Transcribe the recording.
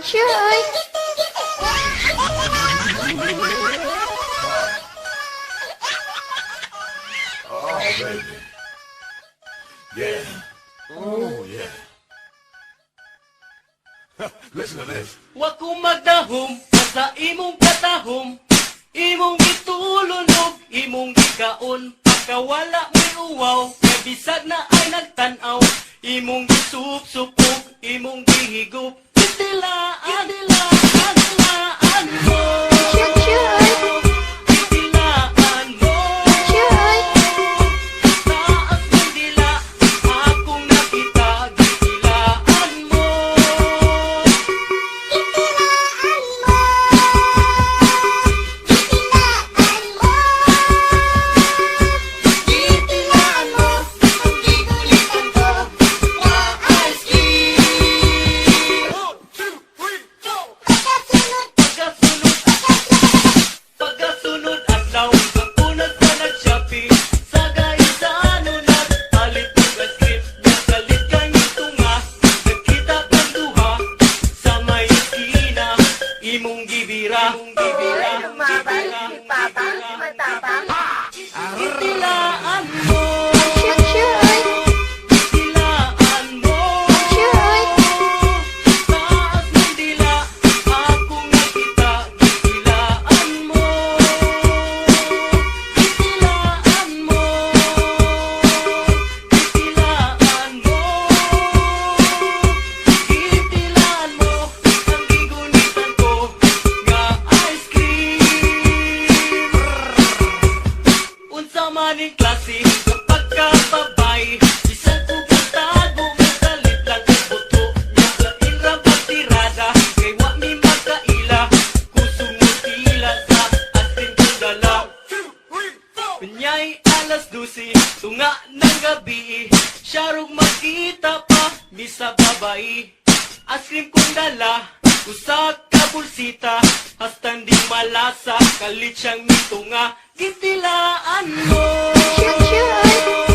Chuy! Oh, baby. Yeah. Oh, yeah. Listen to this. Wa ko magdahom sa imong katahom, imong gitulunog, imong gikaon, pagkawala mo'y uwaw, kay bisag na ay nagtanaw, imong gisup-supog, imong gihigop, itilaan, dilaan, dilaan mo. Itilaan mo. Taas ng dila, akong nakita, itilaan mo. Itilaan mo, ang gigulitan ko, na ice cream. 1, 2, 3, go! Pagkasunod adlaw, ako nagpa-nag-shopping, sa gaisan ulat, alit ng ice cream, nagalit kanyang tunga, nagkita kang duha, sa may eskina, imong gibira, itilaan mo. Itilaan mo. Taas ng dila, akong nakita, itilaan mo. Itilaan mo. Itilaan mo. Itilaan mo, ang gigunitan ko, nga ice cream. Unsa man ning klase ng pagkababay, bisan ko katago, magalit lang ang buto niya sa inrang pagtirada, kay wa mi magkaila, kusong mo tila sa atin kong dala. Kunya'y alas 12, tunga ng gabi, syarong magkita pa, mi sa babae. Ice cream kong dala, usa ka bulsita, hastang di malasa, kalit siyang mitunga, gitilaan mo. Chuy!